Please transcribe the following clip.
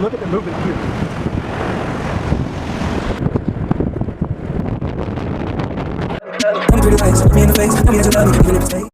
Look at the movement here. Tell me pretty lies, look me in the face, tell me that you love me, even if it's fake.